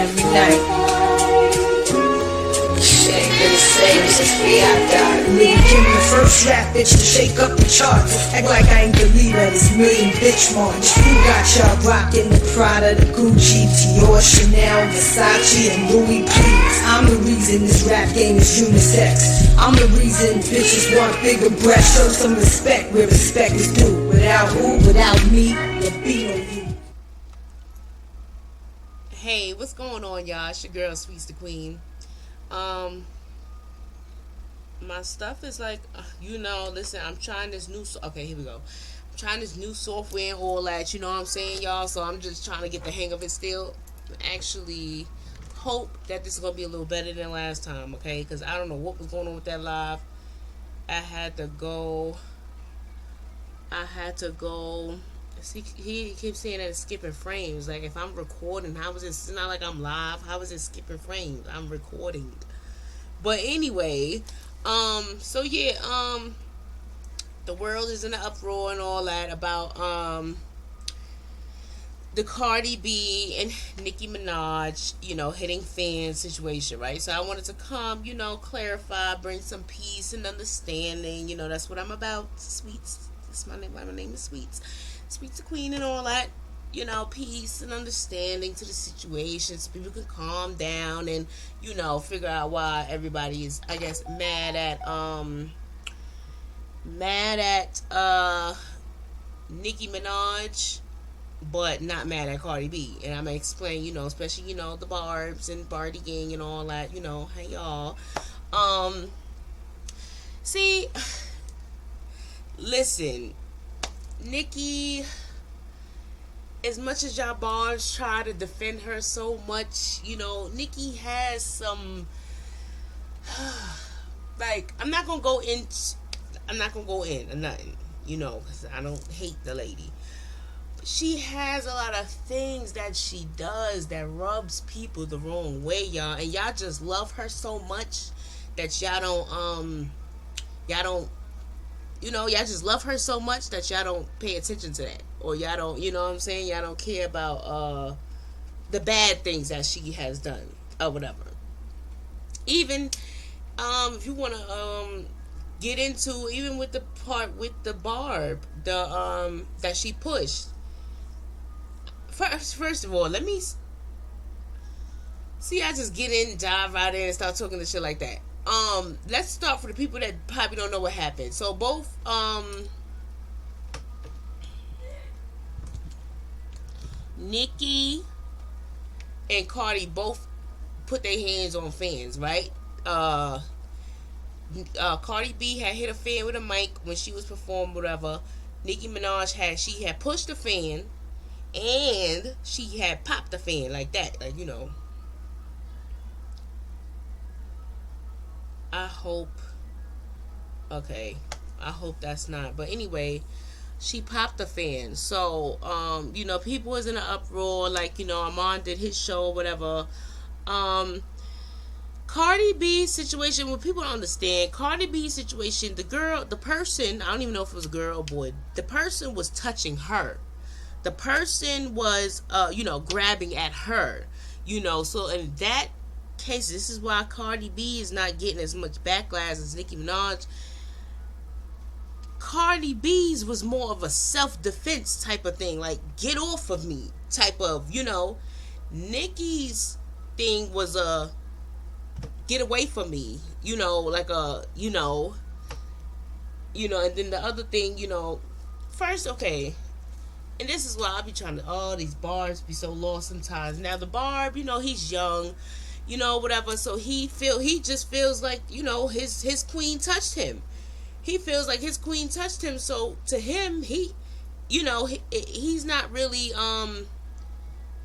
every night. Shit ain't been the same since we out there. Nigga, give me the first rap bitch to shake up the charts. Act like I ain't believe that it's million bitch march. Who got y'all rockin' the Prada, the Gucci, Dior, Chanel, Versace, and Louis Vuitton? I'm the reason this rap game is unisex. I'm the reason bitches want bigger breasts. Show some respect where respect is due. Without who? Without me, there be no you. Hey, what's going on, y'all? It's your girl, SweetsThaQueen. My stuff is like, listen, I'm trying this new, okay, here we go. I'm trying this new software and all that, you know what I'm saying, y'all? So I'm just trying to get the hang of it still. Actually, hope that this is going to be a little better than last time, okay? Because I don't know what was going on with that live. I had to go. See, he keeps saying that it's skipping frames. Like, if I'm recording, how is it? It's not like I'm live. How is it skipping frames? I'm recording. But anyway, so yeah, the world is in an uproar and all that about the Cardi B and Nicki Minaj, hitting fans situation, right? So I wanted to come, clarify, bring some peace and understanding. That's what I'm about. Sweets. That's my name. My name is Sweets. SweetsThaQueen and all that. Peace and understanding to the situation so people can calm down and, figure out why everybody is, I guess, mad at Nicki Minaj, but not mad at Cardi B. And I'm gonna explain, especially, the Barbs and Barty Gang and all that, hey y'all. See, listen, Nicki, as much as y'all Barbs try to defend her so much, Nicki has some, like, I'm not gonna go in or nothing, because I don't hate the lady. But she has a lot of things that she does that rubs people the wrong way, y'all. And y'all just love her so much that y'all just love her so much that y'all don't pay attention to that. Or y'all don't, what I'm saying? Y'all don't care about the bad things that she has done or whatever. Even if you want to get into, even with the part with the Barb, that she pushed. First of all, let me see. I just get in, dive right in, and start talking this shit like that. Let's start for the people that probably don't know what happened. So both Nicki and Cardi both put their hands on fans, right? Cardi B had hit a fan with a mic when she was performing, whatever. Nicki Minaj had pushed the fan, and she had popped the fan like that, like I hope that's not. But anyway, she popped the fan. So, people was in an uproar. Like, Armand did his show, whatever. Cardi B's situation, what people don't understand, Cardi B's situation, the person, I don't even know if it was a girl or boy, the person was touching her. The person was, grabbing at her. So in that case, this is why Cardi B is not getting as much backlash as Nicki Minaj. Cardi B's was more of a self-defense type of thing, like get off of me type of, Nicki's thing was a get away from me, like a, and then the other thing, first, okay, and this is why I be trying to, these Barbs be so lost sometimes. Now the Barb, he's young, whatever, so he just feels like, his queen touched him. He feels like his queen touched him, so to him, he's not really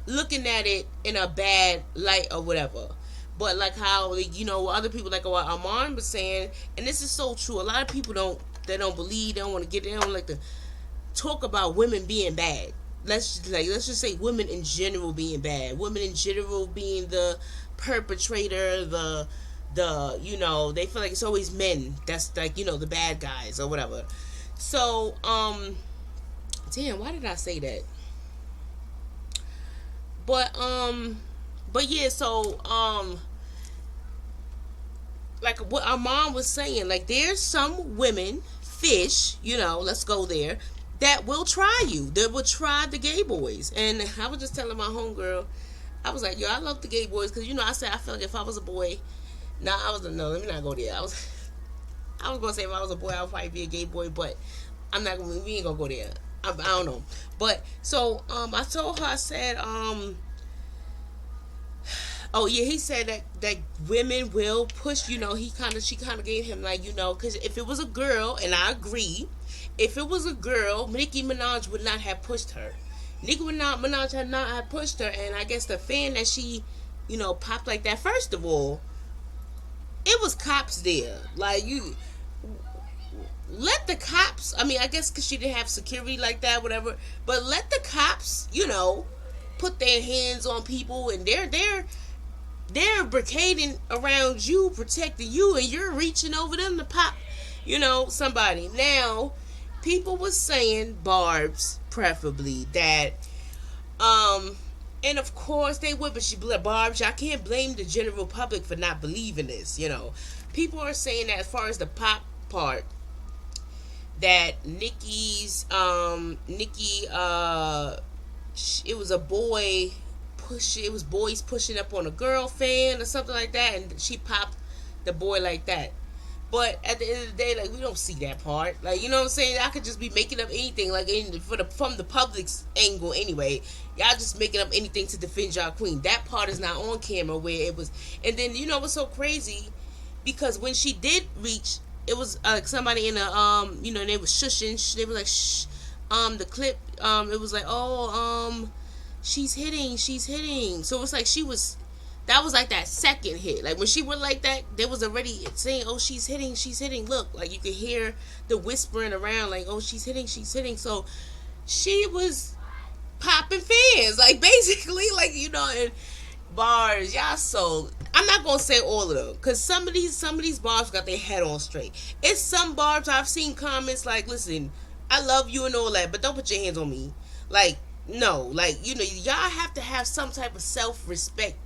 looking at it in a bad light or whatever. But like how, other people, like what Armand was saying, and this is so true. A lot of people don't believe, they don't want to get, they don't like to talk about women being bad. Let's just say women in general being bad. Women in general being the perpetrator, they feel like it's always men that's like, the bad guys or whatever. So, damn, why did I say that? But, But yeah, so like what our mom was saying, like there's some women, fish, let's go there, that will try you. That will try the gay boys. And I was just telling my homegirl, I was like, yo, I love the gay boys because I said I feel like if I was a boy, no, let me not go there. I was gonna say if I was a boy, I would probably be a gay boy, but I'm not gonna. We ain't gonna go there. I don't know. But so I told her, I said oh yeah, he said that women will push. She kind of gave him like because if it was a girl, and I agree, if it was a girl, Nicki Minaj would not have pushed her. Nicki Minaj had not have pushed her, and I guess the fan that she, popped like that. First of all, it was cops there. Like you, let the cops. I mean, I guess because she didn't have security like that, whatever. But let the cops, put their hands on people, and they're barricading around you, protecting you, and you're reaching over them to pop, somebody. Now, people was saying Barb's preferably that, and of course they would, but Barb's. I can't blame the general public for not believing this. People are saying that as far as the pop part, that Nikki, it was a boy. It was boys pushing up on a girl fan or something like that, and she popped the boy like that. But at the end of the day, like, we don't see that part. Like, you know what I'm saying? I could just be making up anything, like, from the public's angle anyway. Y'all just making up anything to defend y'all queen. That part is not on camera where it was. And then, what's so crazy? Because when she did reach, it was somebody in a, they was shushing. They were like, shh. The clip, it was like, she's hitting. So it's like that was like that second hit. Like when she went like that, they was already saying, oh, she's hitting. Look, like you could hear the whispering around, like, oh, she's hitting. So she was popping fans, like basically, like, and bars, y'all. So I'm not gonna say all of them, because some of these bars got their head on straight. It's some bars I've seen comments like, listen, I love you and all that, but don't put your hands on me. Like, no, like, y'all have to have some type of self-respect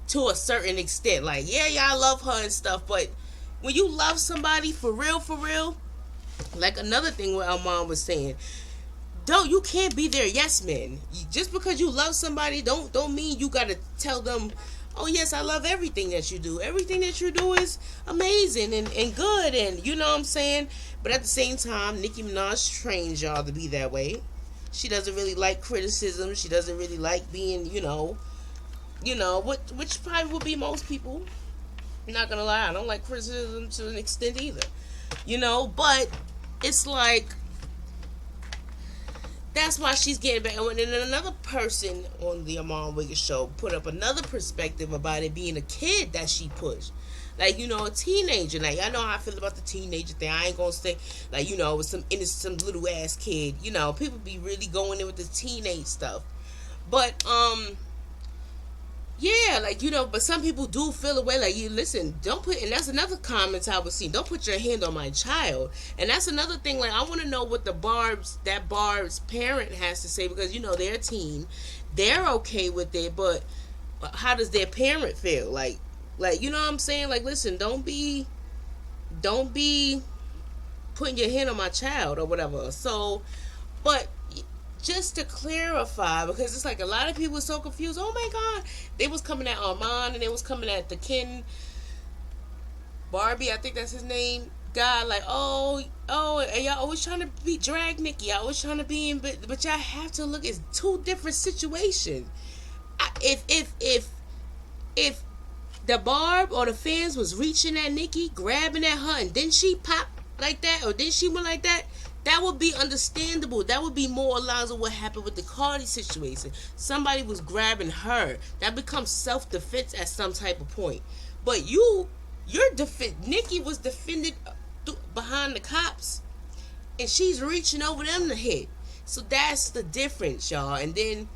to a certain extent. Like, yeah, y'all love her and stuff, but when you love somebody for real, like another thing what our mom was saying, you can't be their yes man. Just because you love somebody, don't mean you gotta tell them, oh yes, I love everything that you do. Everything that you do is amazing and good, and you know what I'm saying? But at the same time, Nicki Minaj trains y'all to be that way. She doesn't really like criticism. She doesn't really like being, which probably would be most people. I'm not gonna lie, I don't like criticism to an extent either. But it's like, that's why she's getting back. And then another person on the Amon Wiggins show put up another perspective about it being a kid that she pushed. Like, a teenager. Like, I know how I feel about the teenager thing. I ain't gonna say, like, it was some innocent, some little ass kid. People be really going in with the teenage stuff. But, yeah, like, but some people do feel away. Like, you listen, don't put, and that's another comment I was seeing. Don't put your hand on my child. And that's another thing. Like, I want to know what Barb's parent has to say, because, they're a teen. They're okay with it, but how does their parent feel? Like, you know what I'm saying? Like, listen, don't be putting your hand on my child or whatever. So, but just to clarify, because it's like a lot of people are so confused. Oh my God, they was coming at Armand, and they was coming at the Ken Barbie, I think that's his name, guy. Like, oh, and y'all always trying to drag Nicki. Y'all always trying to be in, but y'all have to look. It's two different situations. If the Barb or the fans was reaching at Nicki, grabbing at her, and then she popped like that, or then she went like that, that would be understandable. That would be more aligned with what happened with the Cardi situation. Somebody was grabbing her. That becomes self-defense at some type of point. But Nicki was defended behind the cops, and she's reaching over them to hit. So that's the difference, y'all. And then,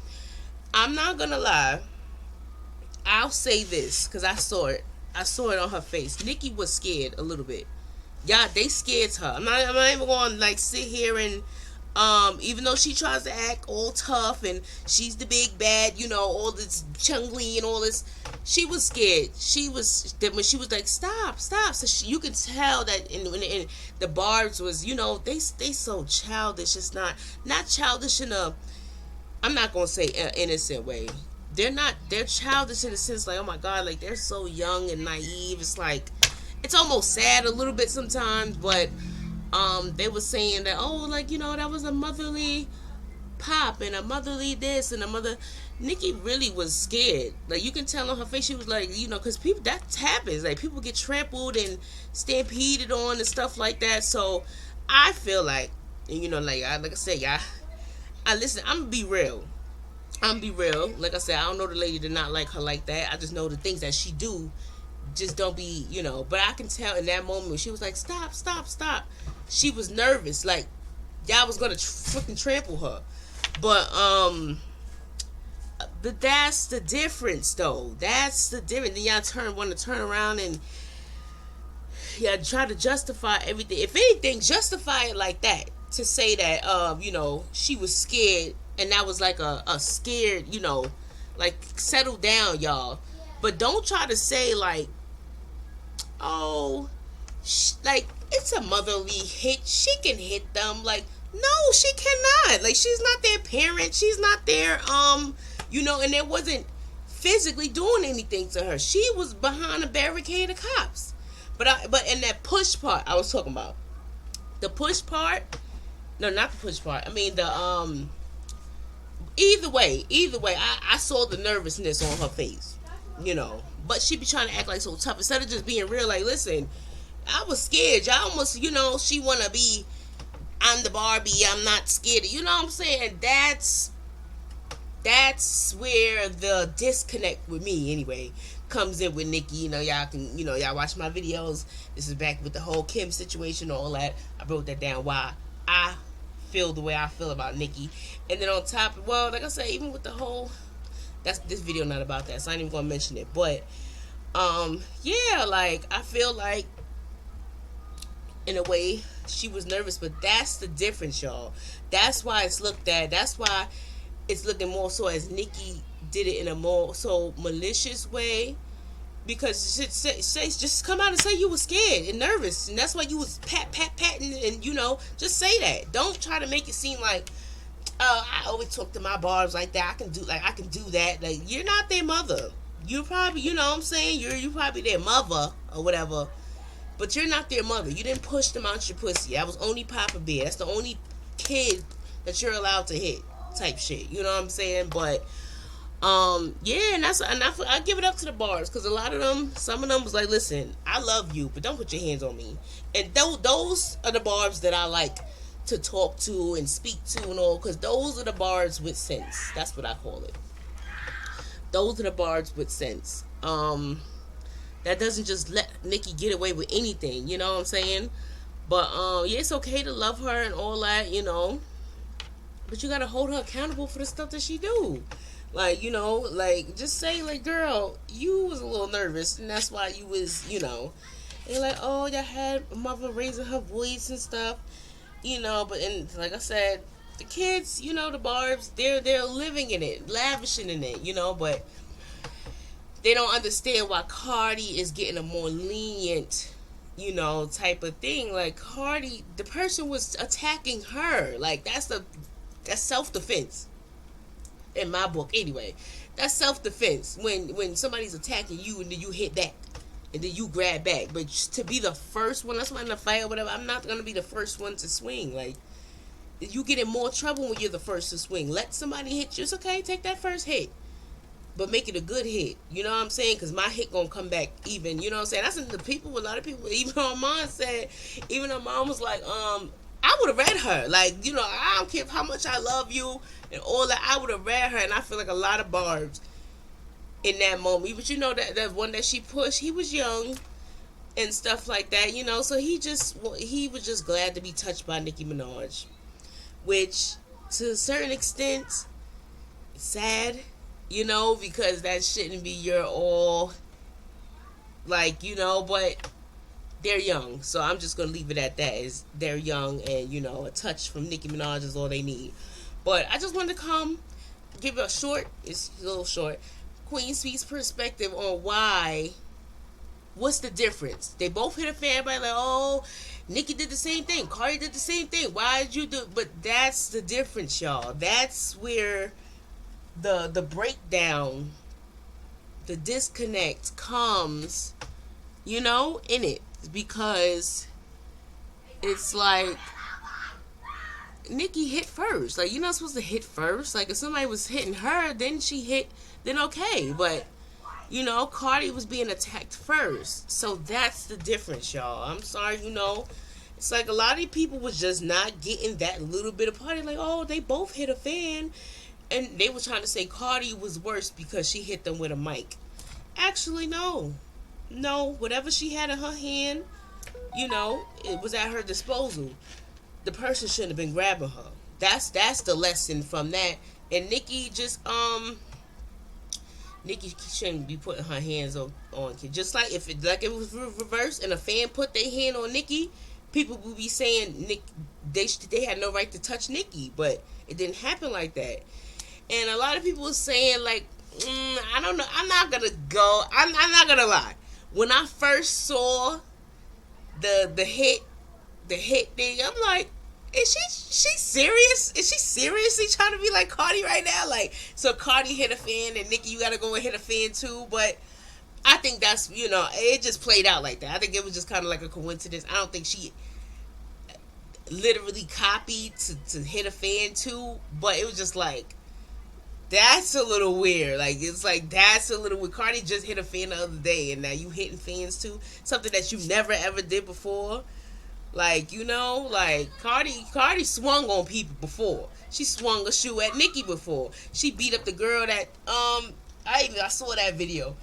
I'm not gonna lie, I'll say this, because I saw it on her face. Nicki was scared a little bit. Y'all, they scared her. I'm not even going to, like, sit here and Even though she tries to act all tough and she's the big bad, all this chungly and all this, she was scared. She was that when she was like, stop, stop. So you could tell that in the Barbs was, they so childish. It's not childish in a, I'm not gonna say innocent way. They're childish in the sense like, oh my god, like they're so young and naive. It's like, it's almost sad a little bit sometimes, but they were saying that, oh, like, that was a motherly pop and a motherly this and a mother. Nicki really was scared. Like, you can tell on her face, she was like, because people, that happens. Like, people get trampled and stampeded on and stuff like that. So I feel like, like I said, y'all, I listen. I'm gonna be real. Like I said, I don't know the lady did not like her like that. I just know the things that she do just don't be, But I can tell in that moment when she was like, stop, stop, stop. She was nervous. Like, y'all was gonna fucking trample her. But that's the difference, though. That's the difference. Then y'all want to turn around and try to justify everything. If anything, justify it like that. To say that, she was scared and that was like a scared, like, settle down, y'all. But don't try to say like, oh, like, it's a motherly hit. She can hit them. Like, no, she cannot. Like, she's not their parent. She's not their, and it wasn't physically doing anything to her. She was behind a barricade of cops. But in that push part, I was talking about the push part. No, not the push part. I mean the Either way, I saw the nervousness on her face, But she be trying to act like so tough instead of just being real. Like, listen, I was scared. Y'all almost, she wanna be, I'm the Barbie. I'm not scared. You know what I'm saying? That's where the disconnect with me, anyway, comes in with Nicki. Y'all can, y'all watch my videos. This is back with the whole Kim situation, all that. I broke that down. Why I feel the way I feel about Nicki. And then on top, well, like I said, even with the whole, that's this video not about that, so I ain't even gonna mention it. But yeah, like, I feel like in a way she was nervous, but that's the difference, y'all. That's why it's looked at. That's why it's looking more so as Nicki did it in a more so malicious way. Because just come out and say you were scared and nervous, and that's why you was patting, and just say that. Don't try to make it seem like, I always talk to my Barbs like that. I can do that. Like, you're not their mother. You're probably, what I'm saying, you're probably their mother or whatever, but you're not their mother. You didn't push them out your pussy. That was only Papa Bear. That's the only kid that you're allowed to hit, type shit. You know what I'm saying? But yeah, and I give it up to the Barbs, because some of them was like, listen, I love you, but don't put your hands on me. And those are the Barbs that I like to talk to and speak to and all, because those are the Barbs with sense. That's what I call it. Those are the Barbs with sense. That doesn't just let Nicki get away with anything. You know what I'm saying? But yeah, it's okay to love her and all that. But you gotta hold her accountable for the stuff that she do. Like, like, just say, like, girl, you was a little nervous, and that's why you was, and like, oh, y'all had a mother raising her voice and stuff, but, and like I said, the kids, the Barbs, they're living in it, lavishing in it, but they don't understand why Cardi is getting a more lenient, type of thing. Like, Cardi, the person was attacking her. Like, that's self-defense. In my book, anyway. That's self-defense. When somebody's attacking you and then you hit back. And then you grab back. But to be the first one, that's why in a fight or whatever, I'm not going to be the first one to swing. Like, you get in more trouble when you're the first to swing. Let somebody hit you. It's okay, take that first hit. But make it a good hit. You know what I'm saying? Because my hit going to come back even. You know what I'm saying? That's a lot of people, even her mom was like, I would have read her. Like, I don't care how much I love you and all that. I would have read her. And I feel like a lot of Barbs in that moment. But that one that she pushed, he was young and stuff like that, So he was just glad to be touched by Nicki Minaj. Which, to a certain extent, it's sad, because that shouldn't be your all. Like, but they're young, so I'm just gonna leave it at that. Is they're young, and a touch from Nicki Minaj is all they need. But I just wanted to come give it a short. It's a little short. Queen Speaks perspective on why. What's the difference? They both hit a fan. Everybody like, oh, Nicki did the same thing. Cardi did the same thing. Why did you do? But that's the difference, y'all. That's where the breakdown, the disconnect comes. In it, because it's like Nicki hit first. Like, you're not supposed to hit first. Like, if somebody was hitting her, then she hit, then okay. But Cardi was being attacked first. So that's the difference, y'all. I'm sorry, It's like a lot of people was just not getting that little bit of party. Like, oh, they both hit a fan. And they were trying to say Cardi was worse because she hit them with a mic. Actually, no. No, whatever she had in her hand, it was at her disposal. The person shouldn't have been grabbing her. That's the lesson from that. And Nicki Nicki shouldn't be putting her hands on kids. Just like if it was reversed and a fan put their hand on Nicki, people would be saying they had no right to touch Nicki, but it didn't happen like that. And a lot of people were saying like, I don't know. I'm not gonna go. I'm not gonna lie. When I first saw the hit thing, I'm like, is she serious? Is she seriously trying to be like Cardi right now? Like, so Cardi hit a fan and Nicki, you gotta go and hit a fan too. But I think that's, it just played out like that. I think it was just kind of like a coincidence. I don't think she literally copied to hit a fan too. But it was just like, that's a little weird. Like, it's like, that's a little weird. Cardi just hit a fan the other day, and now you hitting fans too. Something that you never ever did before. Like, like Cardi swung on people before. She swung a shoe at Nicki before. She beat up the girl that I saw that video.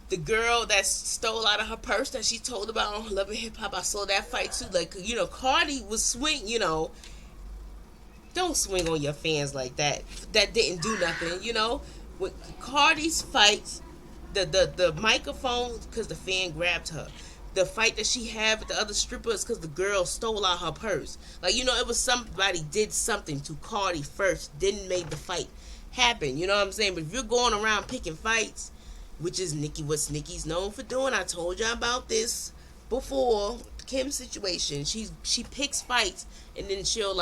The girl that stole out of her purse that she told about on Love and Hip Hop. I saw that fight too. Like, Cardi was swing. Don't swing on your fans like that. That didn't do nothing. With Cardi's fights, the microphone because the fan grabbed her. The fight that she had with the other strippers because the girl stole out her purse. Like, it was somebody did something to Cardi first, didn't make the fight happen. You know what I'm saying? But if you're going around picking fights, which is what Nicki's known for doing, I told you about this before, Kim's situation. She picks fights and then she'll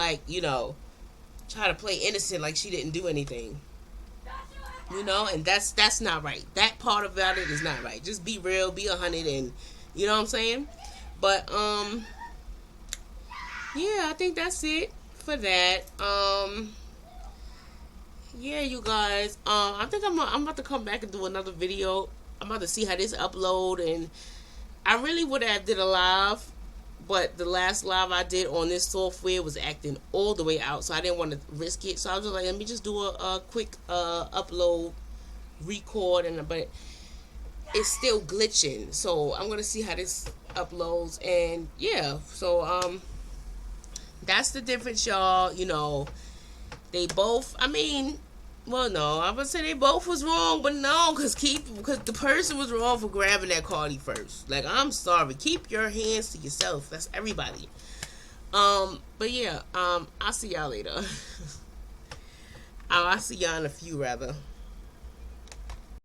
try to play innocent like she didn't do anything. And that's not right. That part about it is not right. Just be real, be 100, and you know what I'm saying? But yeah, I think that's it for that. Yeah, you guys. I think I'm about to come back and do another video. I'm about to see how this upload, and I really would have did a live, but the last live I did on this software was acting all the way out, so I didn't want to risk it. So I was just like, let me just do a quick upload, record, but it's still glitching. So I'm gonna see how this uploads, and yeah. So that's the difference, y'all. They both. I mean, well, no, I would say they both was wrong, but no, because the person was wrong for grabbing that Cardi first. Like, I'm sorry, keep your hands to yourself. That's everybody. But yeah, I'll see y'all later. I'll see y'all in a few, rather.